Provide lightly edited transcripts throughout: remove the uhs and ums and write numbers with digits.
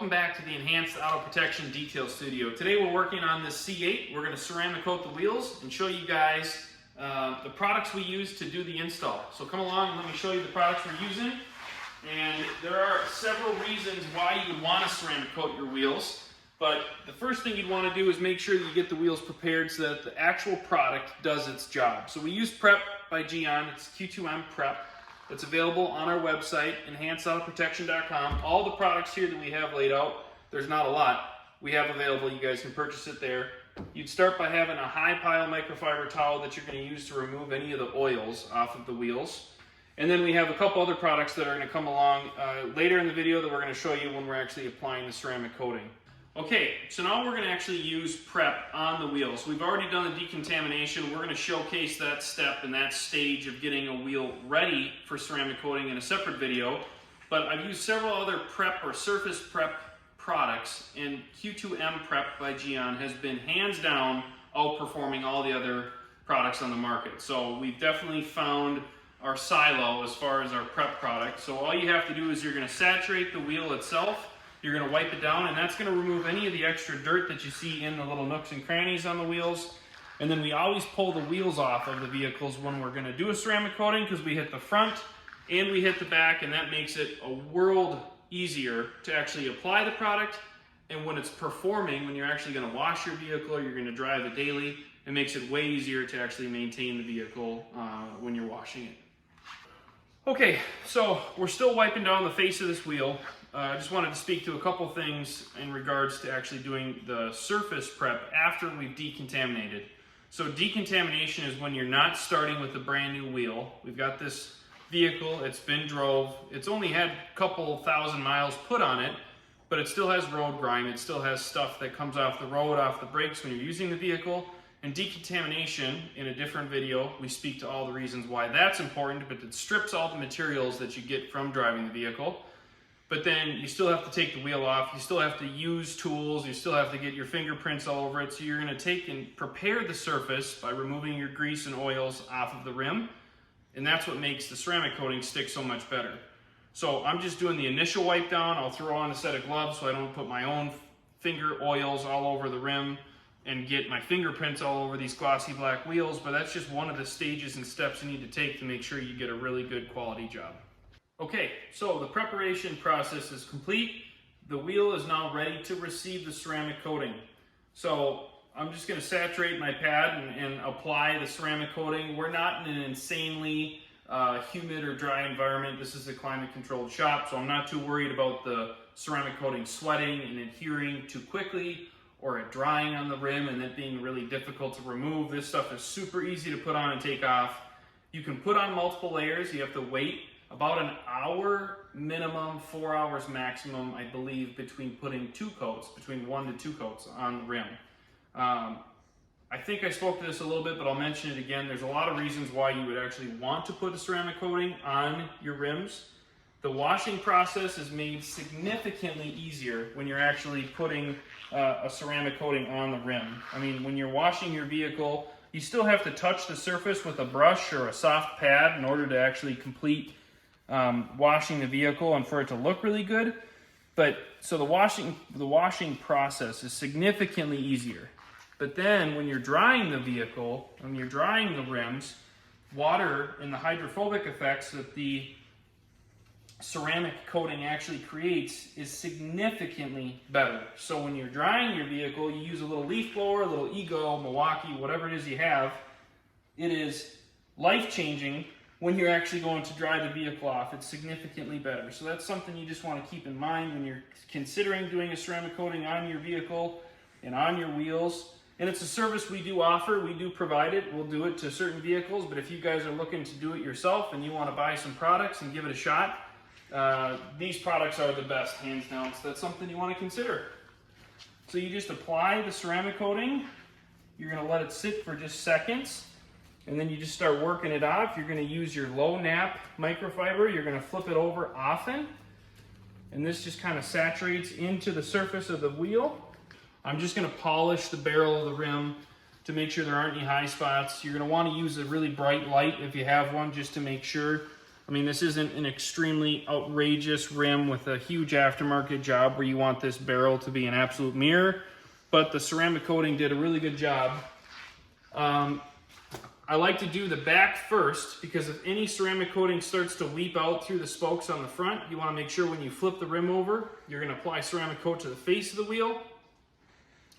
welcome back to the Enhanced Auto Protection Detail Studio. Today we're working on this C8. We're going to ceramic coat the wheels and show you guys the products we use to do the install. So come along and let me show you the products we're using. And there are several reasons why you would want to ceramic coat your wheels. But the first thing you'd want to do is make sure that you get the wheels prepared so that the actual product does its job. So we use Prep by Gyeon. It's Q2M Prep. It's available on our website, enhancedautoprotection.com. All the products here that we have laid out, there's not a lot, we have available. You guys can purchase it there. You'd start by having a high pile microfiber towel that you're going to use to remove any of the oils off of the wheels. And then we have a couple other products that are going to come along later in the video that we're going to show you when we're actually applying the ceramic coating. Okay, so now we're going to actually use Prep on the wheels. We've already done the decontamination. We're going to showcase that step and that stage of getting a wheel ready for ceramic coating in a separate video. But I've used several other Prep or surface Prep products, and Q2M Prep by Gyeon has been hands down outperforming all the other products on the market. So we've definitely found our silo as far as our Prep product. So all you have to do is you're going to saturate the wheel itself. You're going to wipe it down, and that's going to remove any of the extra dirt that you see in the little nooks and crannies on the wheels. And then we always pull the wheels off of the vehicles when we're going to do a ceramic coating, because we hit the front and we hit the back, and that makes it a world easier to actually apply the product. And when it's performing, when you're actually going to wash your vehicle or you're going to drive it daily, it makes it way easier to actually maintain the vehicle when you're washing it. Okay, so we're still wiping down the face of this wheel. I just wanted to speak to a couple things in regards to actually doing the surface prep after we've decontaminated. So decontamination is when you're not starting with a brand new wheel. We've got this vehicle, it's been drove, it's only had a couple thousand miles put on it, but it still has road grime, it still has stuff that comes off the road, off the brakes when you're using the vehicle. And decontamination, in a different video, we speak to all the reasons why that's important, but it strips all the materials that you get from driving the vehicle. But then you still have to take the wheel off, you still have to use tools, you still have to get your fingerprints all over it. So you're going to take and prepare the surface by removing your grease and oils off of the rim. And that's what makes the ceramic coating stick so much better. So I'm just doing the initial wipe down. I'll throw on a set of gloves so I don't put my own finger oils all over the rim and get my fingerprints all over these glossy black wheels. But that's just one of the stages and steps you need to take to make sure you get a really good quality job. Okay, so the preparation process is complete. The wheel is now ready to receive the ceramic coating. So I'm just going to saturate my pad and apply the ceramic coating. We're not in an insanely humid or dry environment. This is a climate-controlled shop, so I'm not too worried about the ceramic coating sweating and adhering too quickly or it drying on the rim and it being really difficult to remove. This stuff is super easy to put on and take off. You can put on multiple layers. You have to wait about an hour minimum, 4 hours maximum, I believe, between putting two coats, between 1 to 2 coats on the rim. I think I spoke to this a little bit, but I'll mention it again. There's a lot of reasons why you would actually want to put a ceramic coating on your rims. The washing process is made significantly easier when you're actually putting a ceramic coating on the rim. I mean, when you're washing your vehicle, you still have to touch the surface with a brush or a soft pad in order to actually complete washing the vehicle and for it to look really good. But so the washing process is significantly easier. But then when you're drying the vehicle, when you're drying the rims, water and the hydrophobic effects that the ceramic coating actually creates is significantly better. So when you're drying your vehicle, you use a little leaf blower, a little Ego, Milwaukee, whatever it is you have. It is life-changing. When you're actually going to dry the vehicle off, it's significantly better. So that's something you just want to keep in mind when you're considering doing a ceramic coating on your vehicle and on your wheels. And it's a service we do offer. We do provide it. We'll do it to certain vehicles. But if you guys are looking to do it yourself and you want to buy some products and give it a shot, these products are the best, hands down. So that's something you want to consider. So you just apply the ceramic coating. You're going to let it sit for just seconds. And then you just start working it off. You're going to use your low nap microfiber. You're going to flip it over often. And this just kind of saturates into the surface of the wheel. I'm just going to polish the barrel of the rim to make sure there aren't any high spots. You're going to want to use a really bright light if you have one, just to make sure I mean, this isn't an extremely outrageous rim with a huge aftermarket job where you want this barrel to be an absolute mirror, but the ceramic coating did a really good job. I like to do the back first because if any ceramic coating starts to leap out through the spokes on the front, you want to make sure when you flip the rim over, you're going to apply ceramic coat to the face of the wheel,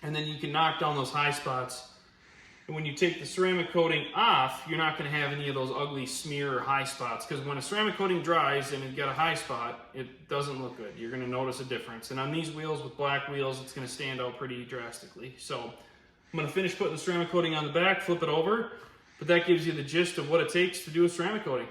and then you can knock down those high spots. And when you take the ceramic coating off, you're not going to have any of those ugly smear or high spots, because when a ceramic coating dries and you've got a high spot, it doesn't look good. You're going to notice a difference. And on these wheels with black wheels, it's going to stand out pretty drastically. So I'm going to finish putting the ceramic coating on the back, flip it over, but that gives you the gist of what it takes to do a ceramic coating.